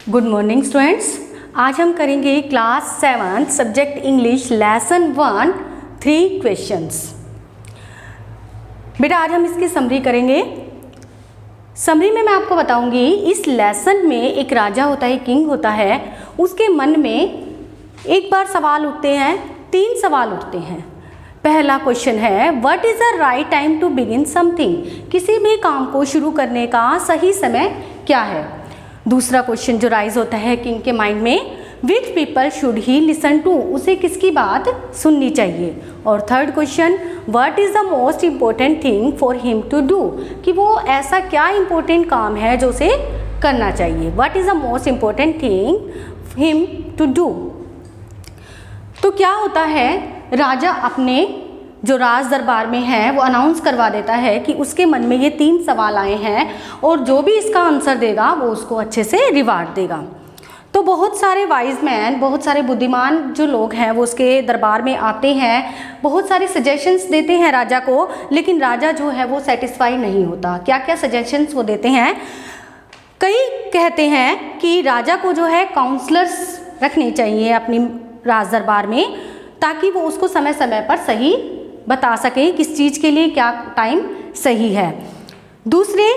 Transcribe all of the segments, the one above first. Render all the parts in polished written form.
Good morning students. आज हम करेंगे class 7 subject English lesson 1 3 questions. बेटा आज हम इसकी समरी करेंगे। समरी में मैं आपको बताऊंगी इस लेसन में एक राजा होता है, किंग होता है, उसके मन में एक बार सवाल उठते हैं, 3 सवाल उठते हैं। पहला क्वेश्चन है what is the right time to begin something, किसी भी काम को शुरू करने का सही समय क्या है। दूसरा क्वेश्चन जो राइज होता है किंग के माइंड में, which people should he listen to, उसे किसकी बात सुननी चाहिए। और third question what is the most important thing for him to do, कि वो ऐसा क्या इम्पोर्टेंट काम है जो उसे करना चाहिए। What is the most important thing him to do. तो क्या होता है, राजा अपने जो राज दरबार में है वो अनाउंस करवा देता है कि उसके मन में ये 3 सवाल आए हैं और जो भी इसका आंसर देगा वो उसको अच्छे से रिवार्ड देगा। तो बहुत सारे वाइज मैन, बहुत सारे बुद्धिमान जो लोग हैं वो उसके दरबार में आते हैं, बहुत सारे सजेशंस देते हैं राजा को, लेकिन राजा जो है वो सेटिस्फाई नहीं होता। क्या क्या सजेशंस वो देते हैं, कई कहते हैं कि राजा को जो है काउंसलर्स रखने चाहिए अपनी राज दरबार में, ताकि वो उसको समय समय पर सही बता सके किस चीज़ के लिए क्या टाइम सही है। दूसरे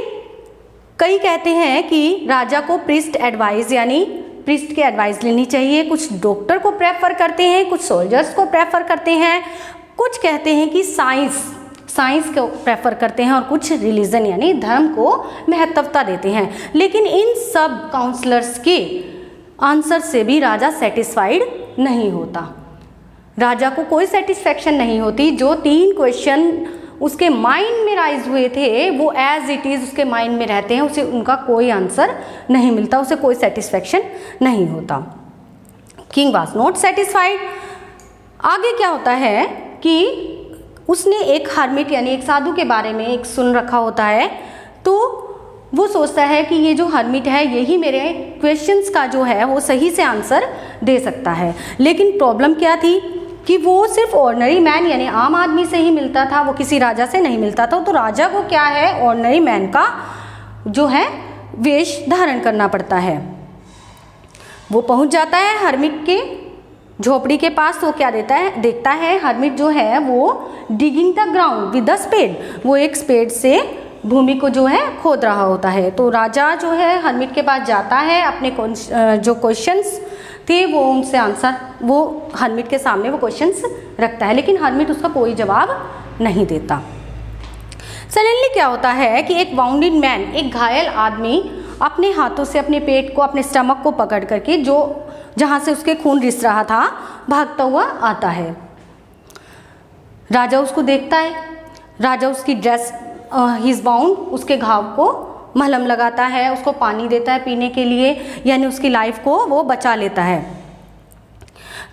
कई कहते हैं कि राजा को प्रीस्ट एडवाइस यानी प्रीस्ट की एडवाइस लेनी चाहिए। कुछ डॉक्टर को प्रेफर करते हैं, कुछ सोल्जर्स को प्रेफर करते हैं, कुछ कहते हैं कि साइंस को प्रेफर करते हैं और कुछ रिलीजन यानी धर्म को महत्वता देते हैं। लेकिन इन सब काउंसलर्स के आंसर से भी राजा सेटिस्फाइड नहीं होता, राजा को कोई सेटिस्फेक्शन नहीं होती। जो 3 क्वेश्चन उसके माइंड में राइज हुए थे वो एज इट इज़ उसके माइंड में रहते हैं, उसे उनका कोई आंसर नहीं मिलता, उसे कोई सेटिस्फेक्शन नहीं होता। King was not satisfied. आगे क्या होता है कि उसने एक हर्मिट यानी एक साधु के बारे में एक सुन रखा होता है, तो वो सोचता है कि ये जो हर्मिट है यही मेरे क्वेश्चंस का जो है वो सही से आंसर दे सकता है। लेकिन प्रॉब्लम क्या थी कि वो सिर्फ ऑर्डिनरी मैन यानी आम आदमी से ही मिलता था, वो किसी राजा से नहीं मिलता था। तो राजा को क्या है, ऑर्डिनरी मैन का जो है वेश धारण करना पड़ता है। वो पहुंच जाता है हर्मिट के झोपड़ी के पास, तो क्या देखता है हर्मिट जो है वो digging the ground with the spade, वो एक स्पेड से भूमि को जो है खोद रहा होता है। तो राजा जो है हर्मिट के पास जाता है, अपने जो क्वेश्चंस थे वो उनसे आंसर वो हर्मिट के सामने वो क्वेश्चंस रखता है, लेकिन हर्मिट उसका कोई जवाब नहीं देता। सडनली क्या होता है कि एक वाउंडेड मैन, एक घायल आदमी अपने हाथों से अपने पेट को, अपने स्टमक को पकड़ करके जो जहाँ से उसके खून रिस रहा था भागता हुआ आता है। राजा उसको देखता है, राजा उसकी ड्रेस हिज बाउंड, उसके घाव को मलहम लगाता है, उसको पानी देता है पीने के लिए, यानी उसकी लाइफ को वो बचा लेता है।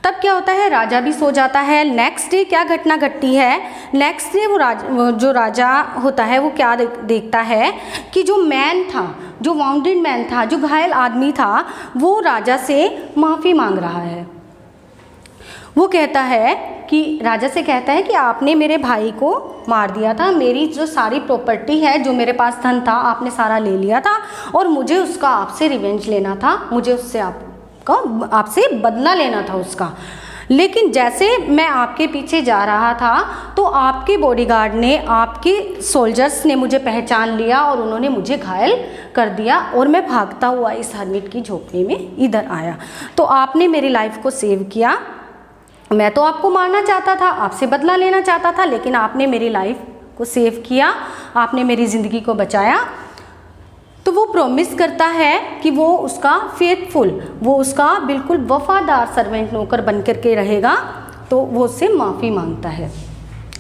तब क्या होता है, राजा भी सो जाता है। नेक्स्ट डे क्या घटना घटती है, नेक्स्ट डे वो जो राजा होता है वो क्या देखता है कि जो मैन था, जो वाउंडेड मैन था, जो घायल आदमी था, वो राजा से माफ़ी मांग रहा है। वो कहता है कि राजा से कहता है कि आपने मेरे भाई को मार दिया था, मेरी जो सारी प्रॉपर्टी है, जो मेरे पास धन था, आपने सारा ले लिया था और मुझे उसका आपसे रिवेंज लेना था, मुझे उससे आपसे बदला लेना था उसका। लेकिन जैसे मैं आपके पीछे जा रहा था तो आपके बॉडीगार्ड ने, आपके सोल्जर्स ने मुझे पहचान लिया और उन्होंने मुझे घायल कर दिया और मैं भागता हुआ इस हर्मिट की झोपड़ी में इधर आया। तो आपने मेरी लाइफ को सेव किया। मैं तो आपको मारना चाहता था, आपसे बदला लेना चाहता था, लेकिन आपने मेरी लाइफ को सेव किया, आपने मेरी ज़िंदगी को बचाया। तो वो प्रॉमिस करता है कि वो उसका फेथफुल, वो उसका बिल्कुल वफादार सर्वेंट नौकर बन करके रहेगा। तो वो उससे माफ़ी मांगता है,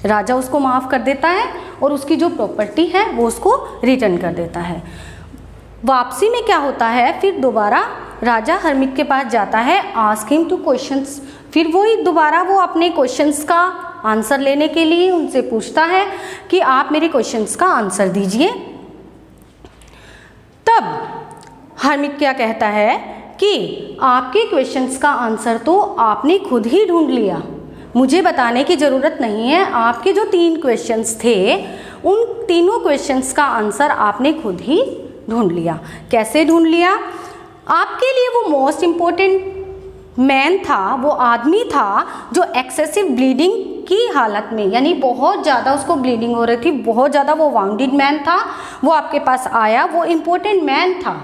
राजा उसको माफ़ कर देता है और उसकी जो प्रॉपर्टी है वो उसको रिटर्न कर देता है। वापसी में क्या होता है, फिर दोबारा राजा हर्मिट के पास जाता है, आस्क हिम टू क्वेश्चंस। फिर वही दोबारा वो अपने क्वेश्चंस का आंसर लेने के लिए उनसे पूछता है कि आप मेरे क्वेश्चंस का आंसर दीजिए। तब हर्मिट क्या कहता है कि आपके क्वेश्चंस का आंसर तो आपने खुद ही ढूंढ लिया, मुझे बताने की ज़रूरत नहीं है। आपके जो 3 क्वेश्चंस थे उन तीनों क्वेश्चंस का आंसर आपने खुद ही ढूंढ लिया। कैसे ढूंढ लिया, आपके लिए वो मोस्ट इम्पोर्टेंट मैन था, वो आदमी था जो एक्सेसिव ब्लीडिंग की हालत में, यानी बहुत ज़्यादा उसको ब्लीडिंग हो रही थी, बहुत ज़्यादा वो वाउंडेड मैन था, वो आपके पास आया, वो इम्पोर्टेंट मैन था,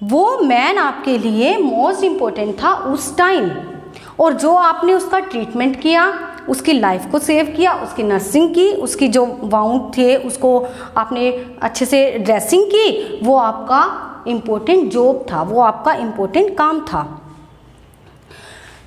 वो मैन आपके लिए मोस्ट इम्पोर्टेंट था उस टाइम। और जो आपने उसका ट्रीटमेंट किया, उसकी लाइफ को सेव किया, उसकी नर्सिंग की, उसकी जो वाउंड थे उसको आपने अच्छे से ड्रेसिंग की, वो आपका इम्पोर्टेंट जॉब था, वो आपका इम्पोर्टेंट काम था।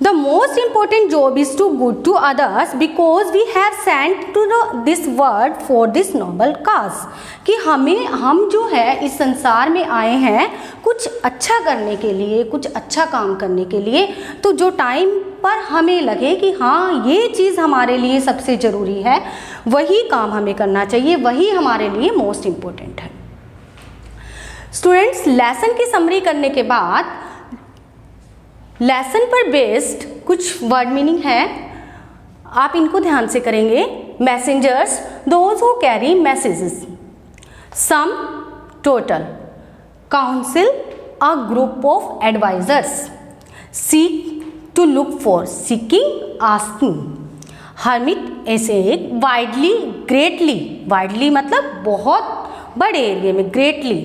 The most important job is to good to others because we have sent to this world for this noble cause, कि हम जो है इस संसार में आए हैं कुछ अच्छा करने के लिए, कुछ अच्छा काम करने के लिए। तो जो टाइम पर हमें लगे कि हाँ ये चीज़ हमारे लिए सबसे ज़रूरी है, वही काम हमें करना चाहिए, वही हमारे लिए मोस्ट इम्पोर्टेंट है। स्टूडेंट्स, लेसन की समरी करने के बाद लेसन पर बेस्ड कुछ वर्ड मीनिंग है, आप इनको ध्यान से करेंगे। Messengers, those who carry messages. Sum, total. Council, a group of advisers. Seek, to look for, seeking, asking. Hermit, ऐसे एक। वाइडली, ग्रेटली, वाइडली मतलब बहुत बड़े एरिया में, ग्रेटली।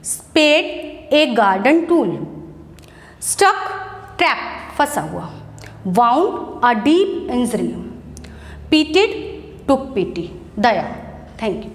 स्पेड, एक गार्डन टूल। स्टक, ट्रैप, फंसा हुआ। Wound, a deep injury. Pitied, took pity, दया। Thank you.